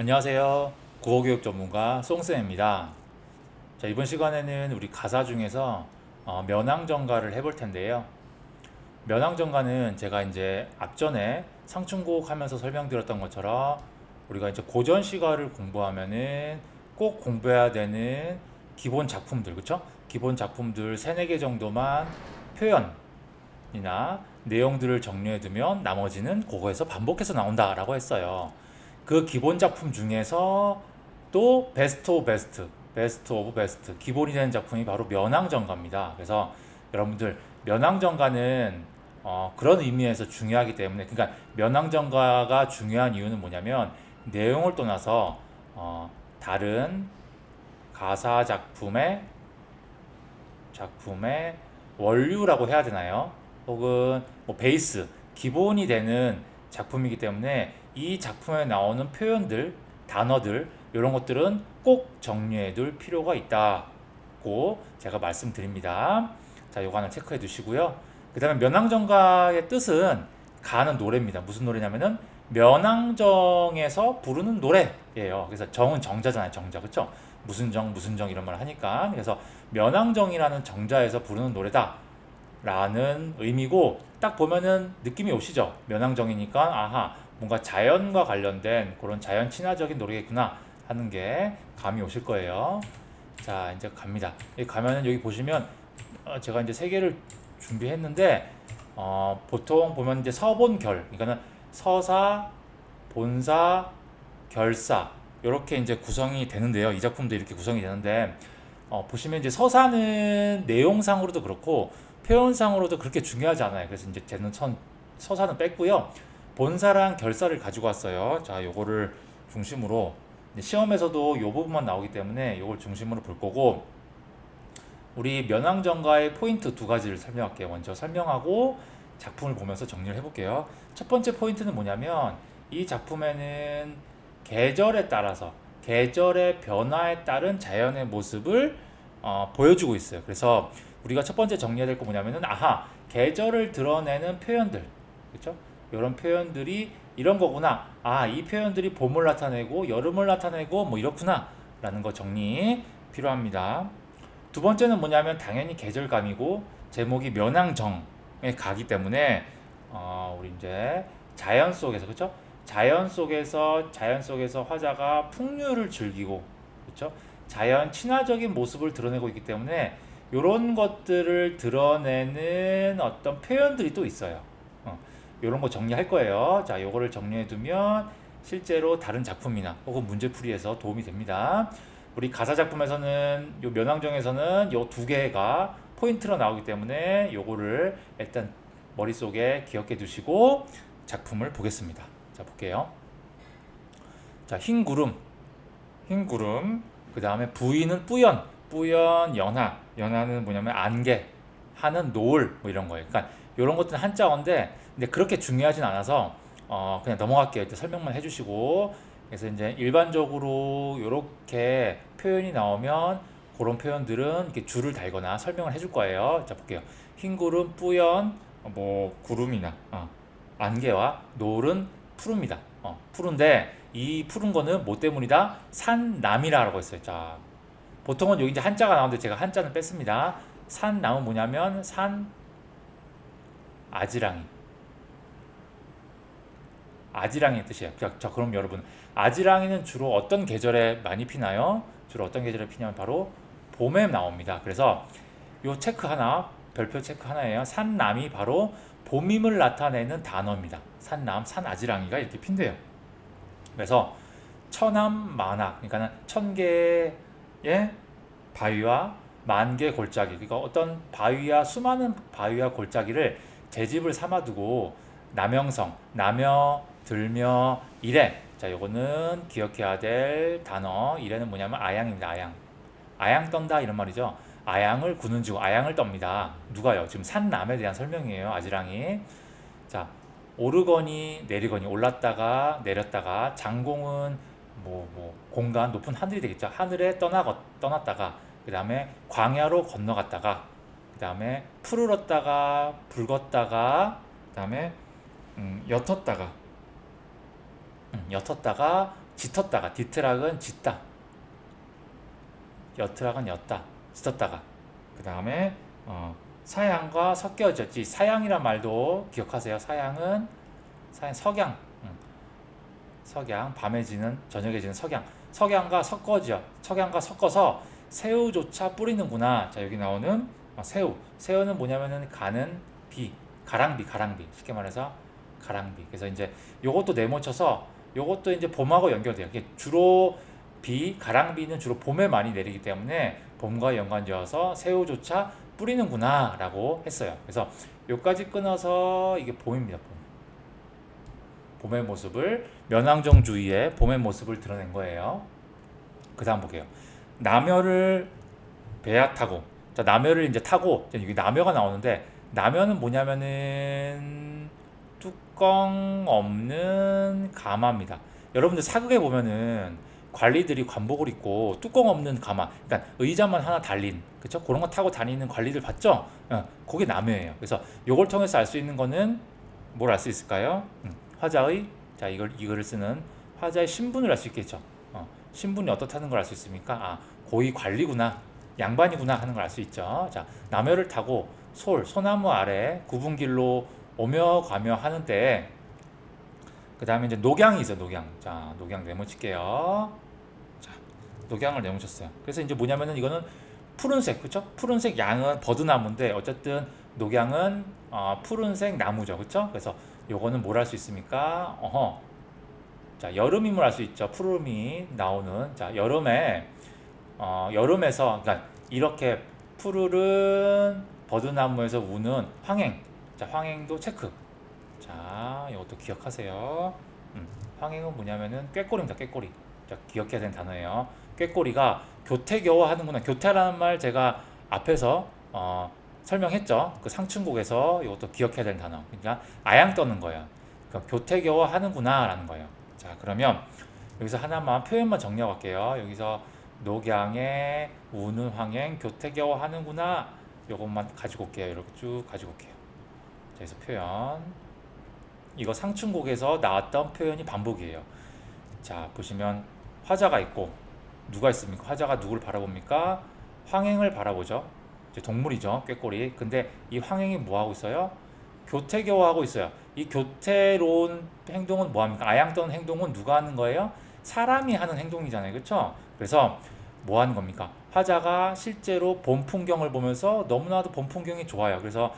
안녕하세요. 국어교육 전문가 송쌤입니다. 자, 이번 시간에는 우리 가사 중에서 면왕정가를 해볼 텐데요. 면왕정가는 제가 이제 앞전에 상충곡 하면서 설명드렸던 것처럼 우리가 이제 고전 시가를 공부하면은 꼭 공부해야 되는 기본 작품들, 그쵸? 기본 작품들 세네 개 정도만 표현이나 내용들을 정리해두면 나머지는 그거에서 반복해서 나온다라고 했어요. 그 기본 작품 중에서 또 베스트 오브 베스트, 베스트 오브 베스트 기본이 되는 작품이 바로 면왕정가입니다. 그래서 여러분들 면왕정가는 그런 의미에서 중요하기 때문에, 그러니까 면왕정가가 중요한 이유는 뭐냐면 내용을 떠나서 다른 가사 작품의 원류라고 해야 되나요? 혹은 뭐 베이스, 기본이 되는 작품이기 때문에 이 작품에 나오는 표현들, 단어들 이런 것들은 꼭 정리해 둘 필요가 있다고 제가 말씀드립니다. 자, 요거 하나 체크해 두시고요. 그 다음에 면왕정가의 뜻은 가는 노래입니다. 무슨 노래냐면은 면왕정에서 부르는 노래예요. 그래서 정은 정자잖아요. 정자. 그쵸? 무슨 정, 무슨 정 이런 말 하니까. 그래서 면왕정이라는 정자에서 부르는 노래다 라는 의미고, 딱 보면은 느낌이 오시죠? 면왕정이니까 아하, 뭔가 자연과 관련된 그런 자연 친화적인 노래겠구나 하는 게 감이 오실 거예요. 자, 이제 갑니다. 여기 가면은 여기 보시면 제가 이제 세 개를 준비했는데 보통 보면 이제 서본결, 그러니까는 서사, 본사, 결사 이렇게 이제 구성이 되는데요. 이 작품도 이렇게 구성이 되는데 보시면 이제 서사는 내용상으로도 그렇고 표현상으로도 그렇게 중요하지 않아요. 그래서 이제 쟤는 서사는 뺐고요. 본사랑 결사를 가지고 왔어요. 자, 요거를 중심으로 시험에서도 요 부분만 나오기 때문에 요걸 중심으로 볼 거고, 우리 면왕정가의 포인트 두 가지를 설명할게요. 먼저 설명하고 작품을 보면서 정리를 해볼게요. 첫 번째 포인트는 뭐냐면 이 작품에는 계절에 따라서 계절의 변화에 따른 자연의 모습을 보여주고 있어요. 그래서 우리가 첫 번째 정리해야 될 거 뭐냐면은 아하, 계절을 드러내는 표현들, 그렇죠? 이런 표현들이 이런 거구나. 아, 이 표현들이 봄을 나타내고 여름을 나타내고 뭐 이렇구나 라는 거 정리 필요합니다. 두 번째는 뭐냐면 당연히 계절감이고 제목이 면왕정에 가기 때문에 우리 이제 자연 속에서, 그렇죠? 자연 속에서 화자가 풍류를 즐기고, 그렇죠? 자연 친화적인 모습을 드러내고 있기 때문에 이런 것들을 드러내는 어떤 표현들이 또 있어요. 이런 거 정리할 거예요. 자, 요거를 정리해 두면 실제로 다른 작품이나 혹은 문제풀이에서 도움이 됩니다. 우리 가사 작품에서는 요 면왕정에서는 요 두 개가 포인트로 나오기 때문에 요거를 일단 머릿속에 기억해 두시고 작품을 보겠습니다. 자, 볼게요. 자, 흰구름. 그 다음에 부위는 뿌연, 연하는 뭐냐면 안개, 하는 노을, 뭐 이런 거예요. 그러니까 이런 것들은 한자어인데, 근데 그렇게 중요하진 않아서 그냥 넘어갈게요. 일단 설명만 해주시고, 그래서 이제 일반적으로 이렇게 표현이 나오면 그런 표현들은 이렇게 줄을 달거나 설명을 해줄 거예요. 자, 볼게요. 흰구름, 뿌연, 뭐 구름이나 안개와 노을은 푸릅니다. 푸른데 이 푸른 거는 뭐 때문이다? 산남이라고 했어요. 자, 보통은 여기 이제 한자가 나오는데 제가 한자는 뺐습니다. 산남은 뭐냐면 산 아지랑이. 아지랑이의 뜻이에요. 자, 그럼 여러분, 아지랑이는 주로 어떤 계절에 많이 피나요? 주로 어떤 계절에 피냐면 바로 봄에 나옵니다. 그래서 요 체크 하나, 별표 체크 하나예요. 산남이 바로 봄임을 나타내는 단어입니다. 산남, 산아지랑이가 이렇게 핀대요. 그래서 천암만악, 그러니까 천 개의 바위와 만 개의 골짜기, 그러니까 어떤 바위와 수많은 바위와 골짜기를 제집을 삼아두고 남영성, 남여, 들며, 이래. 자, 요거는 기억해야 될 단어. 이래는 뭐냐면 아양입니다. 아양 떤다 이런 말이죠. 아양을 구는 지고 아양을 떱니다. 누가요? 지금 산남에 대한 설명이에요. 아지랑이. 자, 오르거니 내리거니, 올랐다가 내렸다가, 장공은 공간 높은 하늘이 되겠죠. 하늘에 떠났다가, 그 다음에 광야로 건너갔다가, 그 다음에 푸르렀다가 붉었다가, 그 다음에 옅었다가 짙었다가, 디트락은 짙다, 여트락은 였다, 짙었다가. 그 다음에 사양과 섞여졌지. 사양이란 말도 기억하세요. 사양, 석양, 석양, 밤에 지는 저녁에 지는 석양, 석양과 섞어져, 석양과 섞어서 새우조차 뿌리는구나. 자, 여기 나오는 새우는 뭐냐면은 가는 비, 가랑비, 쉽게 말해서 가랑비. 그래서 이제 요것도 네모쳐서 요것도 이제 봄하고 연결돼요. 이게 주로 가랑비는 주로 봄에 많이 내리기 때문에 봄과 연관지어서 새우조차 뿌리는구나 라고 했어요. 그래서 요까지 끊어서 이게 봄입니다. 봄의 모습을, 면왕정주의의 봄의 모습을 드러낸 거예요. 그 다음 볼게요. 남여를 배야 타고. 자, 남여를 이제 타고, 여기 남여가 나오는데, 남여는 뭐냐면은 뚜껑 없는 가마입니다. 여러분들 사극에 보면은 관리들이 관복을 입고 뚜껑 없는 가마, 그러니까 의자만 하나 달린, 그쵸? 그런 거 타고 다니는 관리들 봤죠? 그게 남여예요. 그래서 이걸 통해서 알 수 있는 거는 뭘 알 수 있을까요? 화자의, 자, 이거를 쓰는 화자의 신분을 알 수 있겠죠. 신분이 어떻다는 걸 알 수 있습니까? 아, 고위 관리구나, 양반이구나 하는 걸 알 수 있죠. 자, 남여를 타고 소나무 아래 굽은 길로 오며 가며 하는데, 그 다음에 이제 녹양이 있어요. 자, 녹양 네모칠게요. 자, 녹양을 네모쳤어요. 그래서 이제 뭐냐면은 이거는 푸른색, 그쵸? 푸른색 양은 버드나무인데, 어쨌든 녹양은 푸른색 나무죠. 그쵸? 그래서 요거는 뭘 할 수 있습니까? 자, 여름임을 알 수 있죠. 푸름이 나오는. 자, 여름에서, 그러니까 이렇게 푸르른 버드나무에서 우는 황행. 자, 황행도 체크. 자, 이것도 기억하세요. 황행은 뭐냐면은 꾀꼬리입니다. 꾀꼬리. 자, 기억해야 되는 단어예요. 꾀꼬리가 교태겨워 하는구나. 교태라는 말 제가 앞에서 설명했죠. 그 상춘곡에서 이것도 기억해야 되는 단어. 그러니까 아양 떠는 거예요. 그러니까 교태겨워 하는구나 라는 거예요. 자, 그러면 여기서 하나만 표현만 정리하고 갈게요. 여기서 녹양에 우는 황행 교태겨워 하는구나, 요것만 가지고 올게요. 이렇게 쭉 가지고 올게요. 자, 그래서 표현, 이거 상춘곡에서 나왔던 표현이 반복이에요. 자, 보시면 화자가 있고 누가 있습니까? 화자가 누구를 바라봅니까? 황행을 바라보죠. 이제 동물이죠. 꾀꼬리. 근데 이 황행이 뭐 하고 있어요? 교태겨워하고 있어요. 이 교태로운 행동은 뭐 합니까? 아양 떠는 행동은 누가 하는 거예요? 사람이 하는 행동이잖아요. 그렇죠? 그래서 뭐 하는 겁니까? 화자가 실제로 봄 풍경을 보면서 너무나도 봄 풍경이 좋아요. 그래서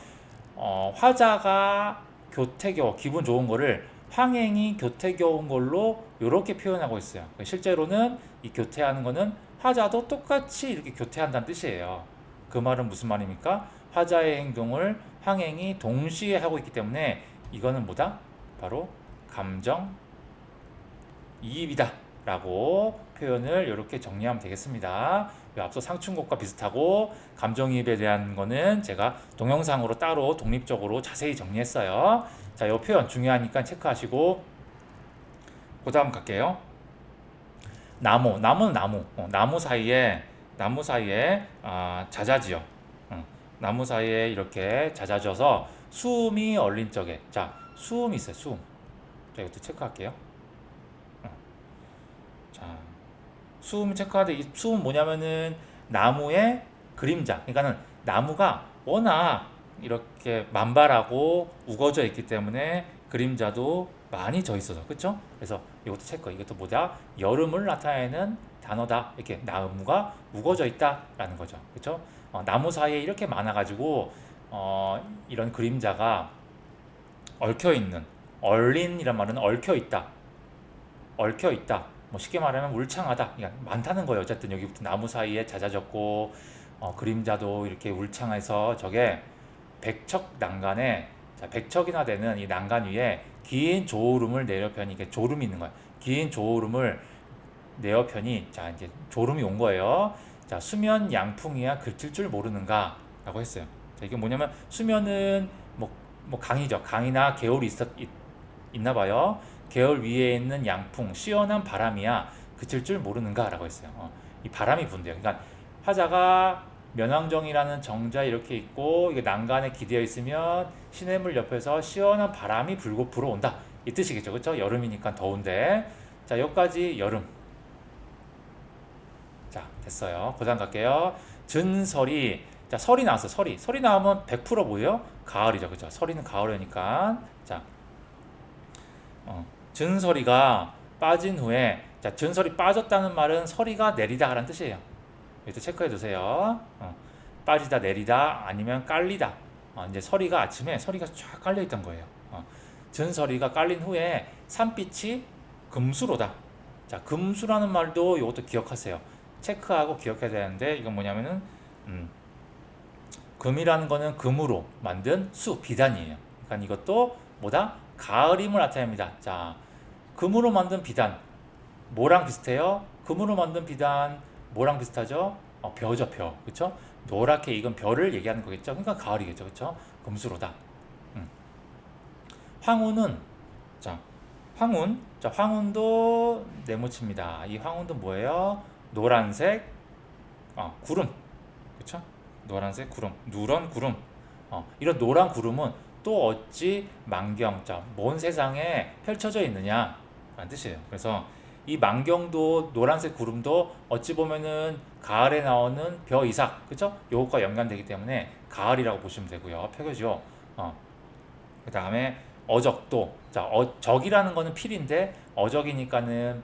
화자가 교태겨워, 기분 좋은 거를 황행이 교태겨운 걸로 이렇게 표현하고 있어요. 실제로는 이 교태하는 거는 화자도 똑같이 이렇게 교태한다는 뜻이에요. 그 말은 무슨 말입니까? 화자의 행동을 황행이 동시에 하고 있기 때문에 이거는 뭐다? 바로 감정 이입이다 라고 표현을 이렇게 정리하면 되겠습니다. 앞서 상춘곡과 비슷하고 감정이입에 대한 거는 제가 동영상으로 따로 독립적으로 자세히 정리했어요. 자, 이 표현 중요하니까 체크하시고 그 다음 갈게요. 나무는 나무 사이에 잦아지요. 나무 사이에 이렇게 잦아져서 수음이 얼린 적에, 자, 수음이 있어요. 수음. 자, 이것도 체크할게요. 자, 수음 체크하되, 이 수음 뭐냐면은 나무의 그림자. 그러니까는 나무가 워낙 이렇게 만발하고 우거져 있기 때문에 그림자도 많이 져 있어서, 그렇죠? 그래서 이것도 체크. 이것도 뭐다? 여름을 나타내는 단어다. 이렇게 나무가 우거져 있다라는 거죠. 그렇죠? 나무 사이에 이렇게 많아가지고 이런 그림자가 얽혀 있는, 얼린이란 말은 얽혀 있다. 뭐 쉽게 말하면 울창하다. 그러니까 많다는 거예요. 어쨌든 여기부터 나무 사이에 잦아졌고 그림자도 이렇게 울창해서 저게 백척 난간에, 자, 백척이나 되는 이 난간 위에 긴 조울음을 내려편이, 이게 조름이 있는 거예요. 긴 조울음을 내어편이, 자, 이제 조름이 온 거예요. 자, 수면 양풍이야 그칠 줄 모르는가 라고 했어요. 자, 이게 뭐냐면 수면은 뭐 강이죠. 강이나 개울이 있나 봐요. 개울 위에 있는 양풍, 시원한 바람이야 그칠 줄 모르는가 라고 했어요. 이 바람이 분대요. 그러니까 화자가 면왕정이라는 정자 이렇게 있고 이게 난간에 기대어 있으면 시냇물 옆에서 시원한 바람이 불어온다 이 뜻이겠죠. 그렇죠? 여름이니까 더운데, 자, 여기까지 여름. 자, 됐어요. 그 다음 갈게요. 전설이. 자, 설이 나왔어. 설이 나오면 100% 뭐예요? 가을이죠. 그죠? 설이는 가을이니까. 자, 전설이가 빠진 후에, 자, 전설이 빠졌다는 말은 설이가 내리다 라는 뜻이에요. 이것도 체크해 두세요. 빠지다, 내리다, 아니면 깔리다. 이제 서리가 아침에 서리가 쫙 깔려 있던 거예요. 전서리가 깔린 후에 산빛이 금수로다. 자, 금수라는 말도 이것도 기억하세요. 체크하고 기억해야 되는데, 이건 뭐냐면은 금이라는 거는 금으로 만든 비단이에요. 그러니까 이것도 뭐다? 가을임을 나타냅니다. 자, 금으로 만든 비단, 뭐랑 비슷해요? 금으로 만든 비단, 뭐랑 비슷하죠? 벼죠, 벼. 그쵸? 노랗게 익은 벼를 얘기하는 거겠죠? 그러니까 가을이겠죠. 그쵸? 금수로다. 황후는, 자, 황혼도 네모칩니다. 이 황혼도 뭐예요? 노란색, 구름. 그쵸? 노란색 구름, 누런 구름. 이런 노란 구름은 또 어찌 만경, 자, 먼 세상에 펼쳐져 있느냐 라는 뜻이에요. 그래서 이 만경도 노란색 구름도 어찌 보면은 가을에 나오는 벼 이삭, 그죠? 요것과 연관되기 때문에 가을이라고 보시면 되고요. 표교죠. 그 다음에 어적도, 자, 적이라는 거는 필인데 어적이니까는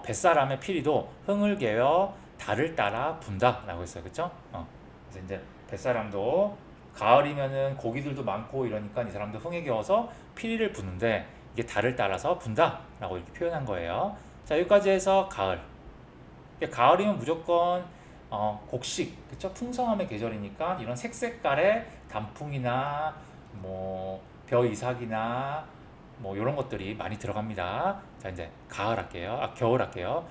뱃사람의 필이도 흥을 개어 달을 따라 분다라고 했어요. 그죠? 그래서 이제 뱃사람도 가을이면은 고기들도 많고 이러니까 이 사람도 흥에 겨워서 피리를 부는데 이게 달을 따라서 분다라고 이렇게 표현한 거예요. 자, 여기까지 해서 가을. 가을이면 무조건 곡식, 그쵸? 풍성함의 계절이니까 이런 색색깔의 단풍이나 뭐 벼 이삭이나 뭐 이런 것들이 많이 들어갑니다. 자, 이제 가을 할게요. 겨울 할게요.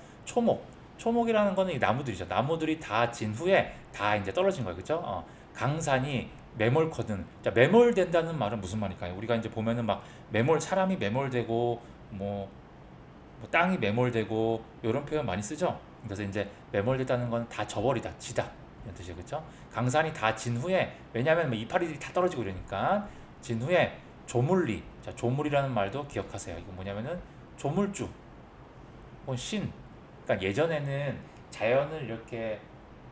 초목이라는 거는 이 나무들이죠. 나무들이 다 진 후에 다 이제 떨어진 거예요. 그죠? 강산이 매몰거든. 자, 매몰된다는 말은 무슨 말일까요? 우리가 이제 보면은 막 사람이 매몰되고 뭐 땅이 매몰되고 이런 표현 많이 쓰죠. 그래서 이제 매몰됐다는 건 다 져버리다, 지다 이런 뜻이에요. 그렇죠? 강산이 다 진 후에, 왜냐하면 뭐 이파리들이 다 떨어지고 이러니까 진 후에 조물리. 자, 조물이라는 말도 기억하세요. 이거 뭐냐면은 조물주 혹은 신. 그러니까 예전에는 자연을 이렇게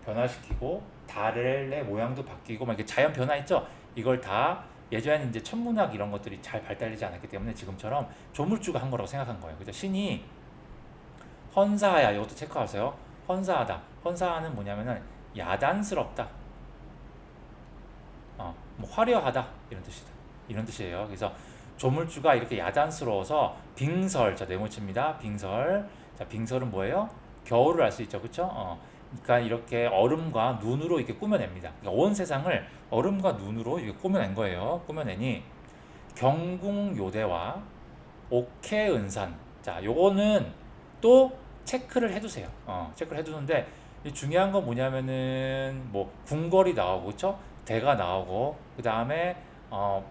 변화시키고 달의 모양도 바뀌고 막 이렇게 자연 변화했죠. 이걸 다 예전에는 이제 천문학 이런 것들이 잘 발달되지 않았기 때문에 지금처럼 조물주가 한 거라고 생각한 거예요. 그죠? 신이 헌사하야, 이것도 체크하세요. 헌사하다. 헌사하는 뭐냐면은 야단스럽다. 뭐 화려하다 이런 뜻이다. 이런 뜻이에요. 그래서 조물주가 이렇게 야단스러워서 빙설, 자, 네모칩니다. 빙설. 자, 빙설은 뭐예요? 겨울을 알 수 있죠. 그쵸? 그러니까 이렇게 얼음과 눈으로 이렇게 꾸며냅니다. 그러니까 온 세상을 얼음과 눈으로 이렇게 꾸며낸 거예요. 꾸며내니 경궁요대와 옥해은산. 자, 요거는 또 체크를 해두세요. 체크를 해두는데 중요한 건 뭐냐면은 뭐 궁궐이 나오고, 그쵸? 대가 나오고, 그 다음에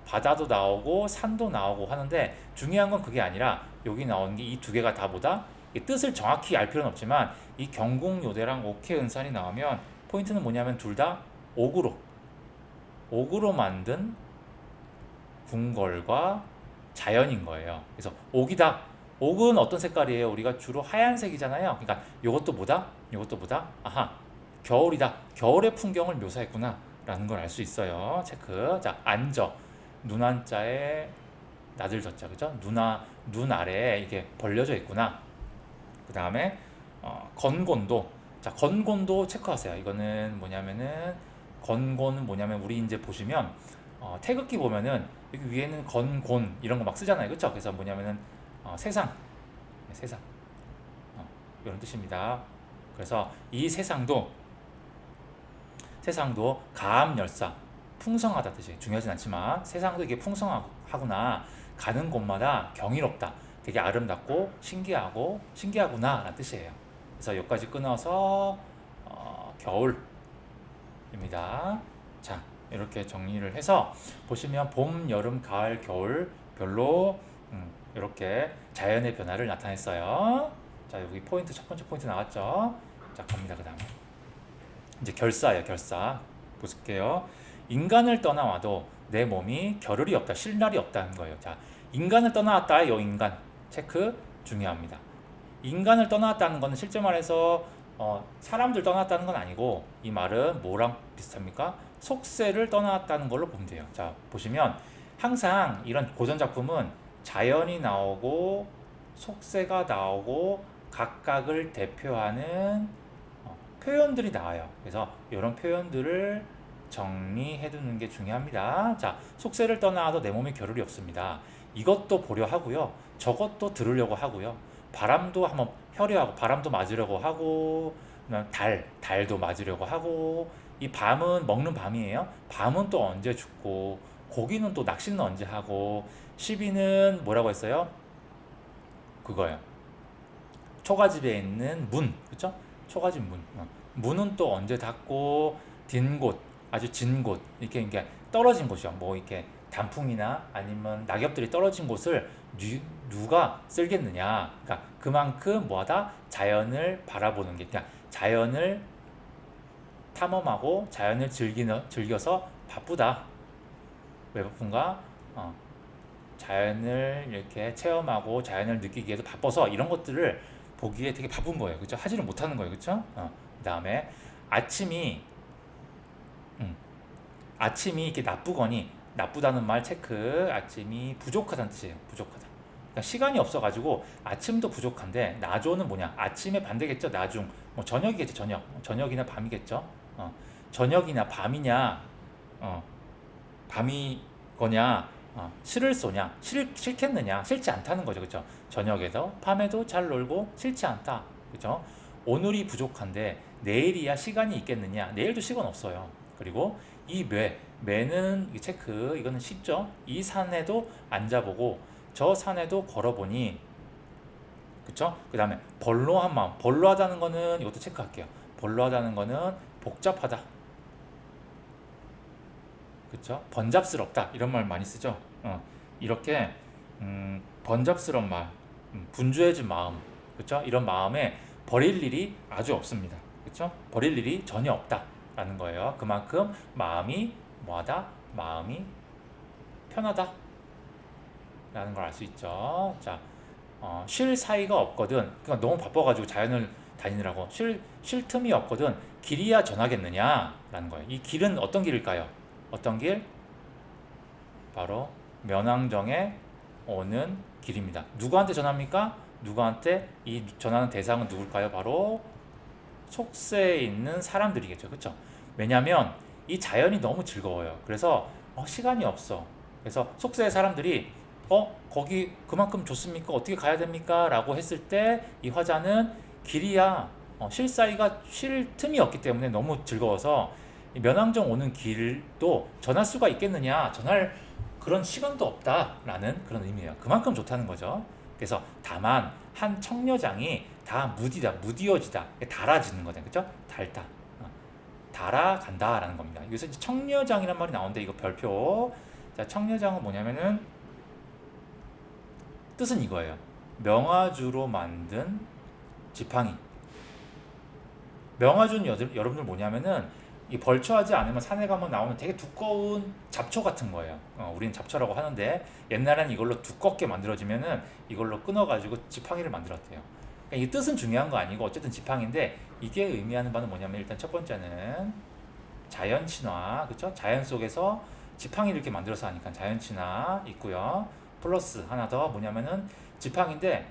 바다도 나오고 산도 나오고 하는데 중요한 건 그게 아니라 여기 나오는 게 이 두 개가 다 보다 뜻을 정확히 알 필요는 없지만 이 경궁요대랑 옥해은산이 나오면 포인트는 뭐냐면 둘 다 옥으로 만든 궁궐과 자연인 거예요. 그래서 옥이다. 옥은 어떤 색깔이에요? 우리가 주로 하얀색이잖아요. 그러니까 이것도 보다 아하, 겨울이다. 겨울의 풍경을 묘사했구나 라는 걸 알 수 있어요. 체크. 자, 안저. 눈한자에 나들젓자. 그죠? 눈 아래에 이게 벌려져 있구나. 그 다음에 건곤도. 자, 건곤도 체크하세요. 이거는 뭐냐면은 건곤은 뭐냐면 우리 이제 보시면 태극기 보면은 여기 위에는 건곤 이런 거 막 쓰잖아요. 그렇죠? 그래서 뭐냐면은 세상 이런 뜻입니다. 그래서 이 세상도 가암열사, 풍성하다 뜻이 중요하진 않지만 세상도 이게 풍성하구나, 가는 곳마다 경이롭다, 되게 아름답고 신기하구나 라는 뜻이에요. 그래서 여기까지 끊어서 겨울입니다. 자, 이렇게 정리를 해서 보시면 봄, 여름, 가을, 겨울 별로 이렇게 자연의 변화를 나타냈어요. 자, 여기 포인트, 첫 번째 포인트 나왔죠. 자, 갑니다. 그 다음에 이제 결사예요. 결사 보실게요. 인간을 떠나와도 내 몸이 겨를이 없다, 쉴 날이 없다는 거예요. 자, 인간을 떠나왔다. 요 인간 체크 중요합니다. 인간을 떠났다는 것은 실제 말해서 사람들 떠났다는 건 아니고 이 말은 뭐랑 비슷합니까? 속세를 떠났다는 걸로 보면 돼요. 자, 보시면 항상 이런 고전 작품은 자연이 나오고 속세가 나오고 각각을 대표하는 표현들이 나와요. 그래서 이런 표현들을 정리해 두는 게 중요합니다. 자, 속세를 떠나도 내 몸에 겨를이 없습니다. 이것도 보려 하고요. 저것도 들으려고 하고요. 바람도 한번 혀려하고 바람도 맞으려고 하고 달도 맞으려고 하고 이 밤은 먹는 밤이에요. 밤은 또 언제 죽고 고기는 또 낚시는 언제 하고 시비는 뭐라고 했어요? 그거요. 초가집에 있는 문, 그렇죠? 초가집 문. 문은 또 언제 닫고 딘 곳, 아주 진 곳, 이렇게 떨어진 곳이요. 뭐 이렇게 단풍이나 아니면 낙엽들이 떨어진 곳을 누가 쓸겠느냐. 그러니까 그만큼 뭐하다 자연을 바라보는 게, 그냥 자연을 탐험하고 자연을 즐겨서 바쁘다. 왜 바쁜가? 자연을 이렇게 체험하고 자연을 느끼기 위해서 바빠서 이런 것들을 보기에 되게 바쁜 거예요. 그렇죠? 하지를 못하는 거예요. 그렇죠? 그다음에 아침이 아침이 이렇게 나쁘다는 말 체크. 아침이 부족하다는 뜻이에요. 부족하다. 그러니까 시간이 없어가지고 아침도 부족한데 나조는 뭐냐? 아침의 반대겠죠. 나중. 뭐 저녁이겠죠. 저녁이나 밤이겠죠. 저녁이나 밤이냐? 밤이거냐? 실을 쏘냐? 싫겠느냐? 싫지 않다는 거죠. 그렇죠? 저녁에도 밤에도 잘 놀고 싫지 않다. 그렇죠? 오늘이 부족한데 내일이야 시간이 있겠느냐? 내일도 시간 없어요. 그리고 이 매는 체크. 이거는 쉽죠? 이 산에도 앉아보고 저 산에도 걸어보니, 그쵸? 그 다음에 벌로한 마음. 벌로하다는 거는 이것도 체크할게요. 벌로하다는 거는 복잡하다. 그쵸? 번잡스럽다. 이런 말 많이 쓰죠? 이렇게 번잡스러운 말, 분주해진 마음, 그쵸? 이런 마음에 버릴 일이 아주 없습니다. 그쵸? 버릴 일이 전혀 없다라는 거예요. 그만큼 마음이 뭐하다? 마음이 편하다 라는 걸 알 수 있죠. 자, 쉴 사이가 없거든. 그러니까 너무 바빠가지고 자연을 다니느라고 쉴 틈이 없거든. 길이야 전하겠느냐 라는 거예요. 이 길은 어떤 길일까요? 어떤 길? 바로 면왕정에 오는 길입니다. 누구한테 전합니까? 누구한테? 이 전하는 대상은 누굴까요? 바로 속세에 있는 사람들이겠죠. 그렇죠? 왜냐하면 이 자연이 너무 즐거워요. 그래서 시간이 없어. 그래서 속세의 사람들이 거기 그만큼 좋습니까? 어떻게 가야 됩니까? 라고 했을 때 이 화자는 길이야 쉴 사이가 쉴 틈이 없기 때문에 너무 즐거워서 이 면왕정 오는 길도 전할 수가 있겠느냐? 전할 그런 시간도 없다라는 그런 의미예요. 그만큼 좋다는 거죠. 그래서 다만 한 청려장이 다 무디어지다, 달아지는 거죠. 그렇죠? 달다. 달아간다라는 겁니다. 여기서 이제 청려장이란 말이 나오는데 이거 별표. 자, 청려장은 뭐냐면은 뜻은 이거예요. 명아주로 만든 지팡이. 명아주는 여러분들 뭐냐면은 이 벌초하지 않으면 산에 가면 나오는 되게 두꺼운 잡초 같은 거예요. 우리는 잡초라고 하는데 옛날에는 이걸로 두껍게 만들어지면은 이걸로 끊어가지고 지팡이를 만들었대요. 그러니까 이 뜻은 중요한 거 아니고 어쨌든 지팡이인데 이게 의미하는 바는 뭐냐면 일단 첫 번째는 자연 친화, 그렇죠? 자연 속에서 지팡이를 이렇게 만들어서 하니까 자연 친화 있고요. 플러스 하나 더 뭐냐면은 지팡이인데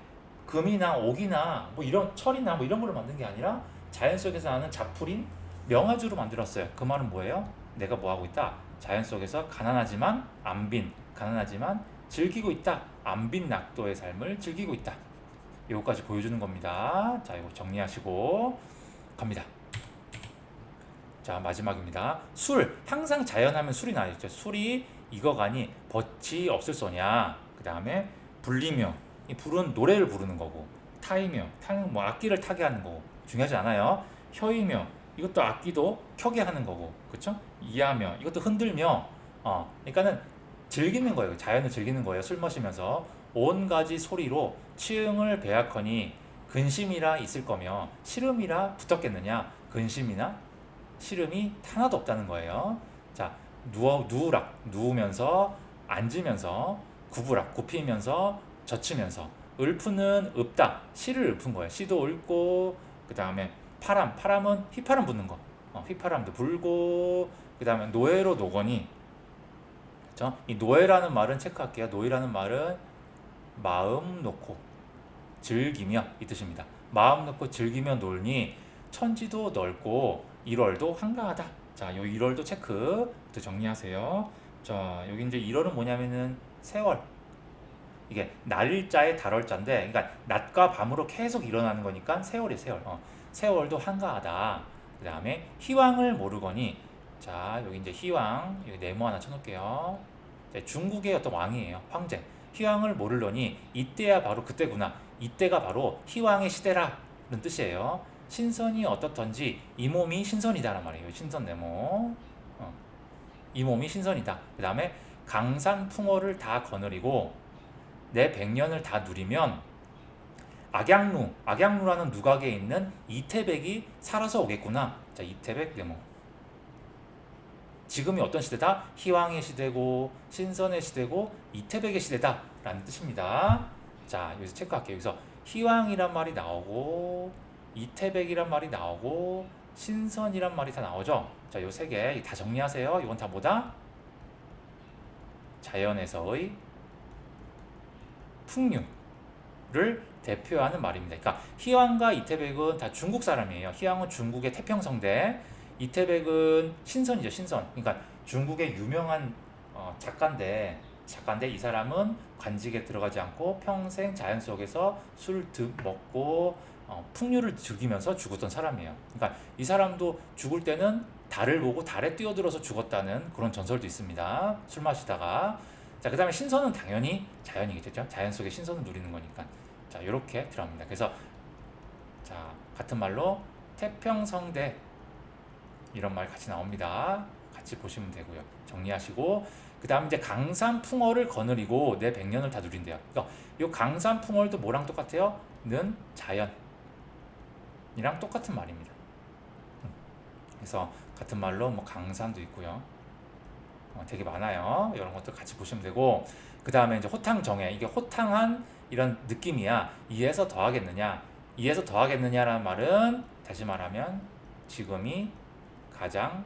금이나 옥이나 뭐 이런 철이나 뭐 이런 걸로 만든 게 아니라 자연 속에서 나는 잡풀인 명아주로 만들었어요. 그 말은 뭐예요? 내가 뭐 하고 있다? 자연 속에서 가난하지만 즐기고 있다. 안빈 낙도의 삶을 즐기고 있다. 요거까지 보여주는 겁니다. 자, 이거 정리하시고 갑니다. 자, 마지막입니다. 술. 항상 자연하면 술이 나있죠. 술이 익어가니 벗이 없을 소냐. 그 다음에 불리며. 이 불은 노래를 부르는 거고, 타이며. 타는 뭐 악기를 타게 하는 거고, 중요하지 않아요. 혀이며. 이것도 악기도 켜게 하는 거고, 그쵸? 이하며. 이것도 흔들며. 그러니까는 즐기는 거예요. 자연을 즐기는 거예요. 술 마시면서. 온 가지 소리로 치흥을 배약하니 근심이라 있을 거며 시름이라 붙었겠느냐. 근심이나 시름이 하나도 없다는 거예요. 자, 누우면서 앉으면서 구부락 굽히면서 젖히면서 읊프는 읊다. 시를 읊은 거예요. 시도 읊고 그 다음에 파람은 휘파람 부는 거. 휘파람도 불고 그 다음에 노예로 노거니. 그렇죠? 이 노예라는 말은 체크할게요. 노예라는 말은 마음 놓고 즐기며 이 뜻입니다. 마음 놓고 즐기며 놀니 천지도 넓고 일월도 한가하다. 자, 요 일월도 체크 또 정리하세요. 자, 여기 이제 일월은 뭐냐면은 세월. 이게 날짜의 달월자인데, 그러니까 낮과 밤으로 계속 일어나는 거니까 세월이 세월. 세월도 한가하다. 그 다음에 희왕을 모르거니. 자, 여기 이제 희왕 여기 네모 하나 쳐놓을게요. 중국의 어떤 왕이에요. 황제. 희왕을 모르려니 이때야 바로 그때구나. 이때가 바로 희왕의 시대라는 뜻이에요. 신선이 어떻던지 이 몸이 신선이다란 말이에요. 신선 네모. 이 몸이 신선이다. 그 다음에 강산풍어를 다 거느리고 내 백년을 다 누리면 악양루라는 누각에 있는 이태백이 살아서 오겠구나. 자, 이태백 네모. 지금이 어떤 시대다? 희왕의 시대고 신선의 시대고 이태백의 시대다 라는 뜻입니다. 자, 여기서 체크할게요. 여기서 희왕이란 말이 나오고 이태백이란 말이 나오고 신선이란 말이 다 나오죠. 자, 요 세 개 다 정리하세요. 이건 다 뭐다? 자연에서의 풍류를 대표하는 말입니다. 그러니까 희왕과 이태백은 다 중국 사람이에요. 희왕은 중국의 태평성대, 이태백은 신선이죠. 신선. 그러니까 중국의 유명한 작가인데 이 사람은 관직에 들어가지 않고 평생 자연 속에서 술 먹고 풍류를 즐기면서 죽었던 사람이에요. 그러니까 이 사람도 죽을 때는 달을 보고 달에 뛰어들어서 죽었다는 그런 전설도 있습니다. 술 마시다가. 자, 그 다음에 신선은 당연히 자연이겠죠. 자연 속의 신선을 누리는 거니까. 자, 이렇게 들어갑니다. 그래서 자, 같은 말로 태평성대 이런 말 같이 나옵니다. 같이 보시면 되고요. 정리하시고 그 다음 이제 강산풍어를 거느리고 내 백년을 다 누린대요. 그러니까 이 강산풍어도 뭐랑 똑같아요? 는 자연이랑 똑같은 말입니다. 그래서 같은 말로 뭐 강산도 있고요. 되게 많아요. 이런 것들 같이 보시면 되고 그 다음에 이제 호탕정해. 이게 호탕한 이런 느낌이야. 이에서 더하겠느냐라는 말은 다시 말하면 지금이 가장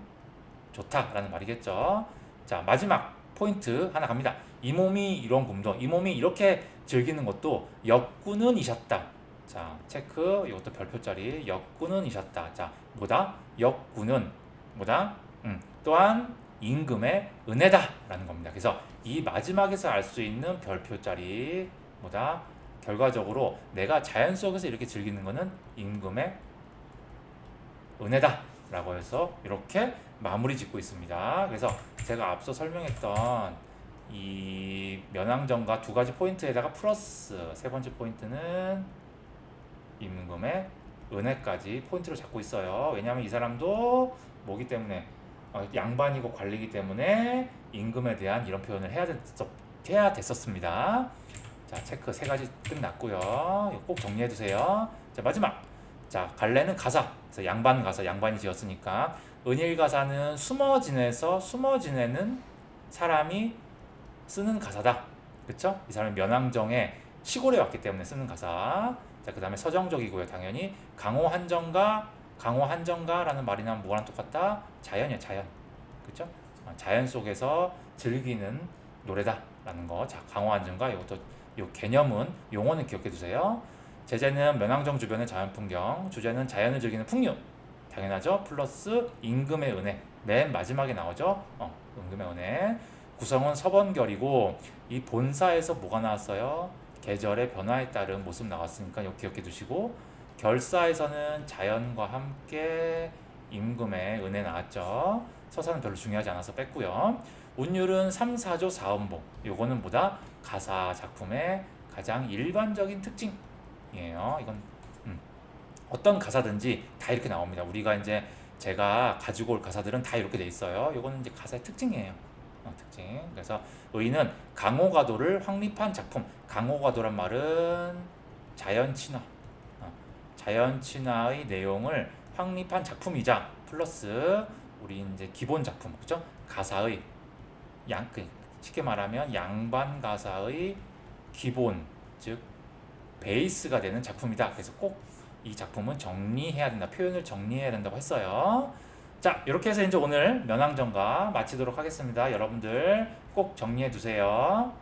좋다라는 말이겠죠. 자, 마지막 포인트 하나 갑니다. 이 몸이 이런 꿈도, 이 몸이 이렇게 즐기는 것도 역군은 이셨다. 자, 체크. 이것도 별표짜리. 역군은 이셨다. 자, 뭐다? 역군은 뭐다? 또한 임금의 은혜다라는 겁니다. 그래서 이 마지막에서 알 수 있는 별표짜리 뭐다? 결과적으로 내가 자연 속에서 이렇게 즐기는 것은 임금의 은혜다라고 해서 이렇게 마무리 짓고 있습니다. 그래서 제가 앞서 설명했던 이 면왕정가 두 가지 포인트에다가 플러스 세 번째 포인트는 임금의 은혜까지 포인트로 잡고 있어요. 왜냐하면 이 사람도 뭐기 때문에 양반이고 관리기 때문에 임금에 대한 이런 표현을 해야 됐었습니다. 자, 체크 세 가지 끝났고요. 이거 꼭 정리해 두세요. 자, 마지막. 자, 갈래는 가사. 그래서 양반 가사, 양반이 지었으니까 은일 가사는 숨어 지내는 사람이 쓰는 가사다. 그렇죠? 이 사람이 면왕정에 시골에 왔기 때문에 쓰는 가사. 자, 그 다음에 서정적이고요. 당연히 강호한정가라는 말이 나면 뭐랑 똑같다? 자연이야, 자연. 그렇죠? 자연 속에서 즐기는 노래다라는 거. 자, 강호한정가 이것도 요 개념은 용어는 기억해 두세요. 제재는 면왕정 주변의 자연 풍경, 주제는 자연을 즐기는 풍류. 당연하죠. 플러스 임금의 은혜. 맨 마지막에 나오죠. 임금의 은혜. 구성은 서번결이고 이 본사에서 뭐가 나왔어요? 계절의 변화에 따른 모습 나왔으니까 이거 기억해 두시고 결사에서는 자연과 함께 임금의 은혜 나왔죠. 서사는 별로 중요하지 않아서 뺐고요. 운율은 3, 4조 4음보. 요거는 뭐다? 가사 작품의 가장 일반적인 특징이에요. 이건 어떤 가사든지 다 이렇게 나옵니다. 우리가 이제 제가 가지고 올 가사들은 다 이렇게 돼 있어요. 요거는 이제 가사의 특징이에요. 특징. 그래서 의는 강호가도를 확립한 작품. 강호가도란 말은 자연친화. 자연친화의 내용을 확립한 작품이자 플러스 우리 이제 기본 작품, 그죠? 가사의 쉽게 말하면 양반 가사의 기본, 즉 베이스가 되는 작품이다. 그래서 꼭 이 작품은 정리해야 된다. 표현을 정리해야 된다고 했어요. 자, 이렇게 해서 이제 오늘 면왕정가 마치도록 하겠습니다. 여러분들 꼭 정리해 두세요.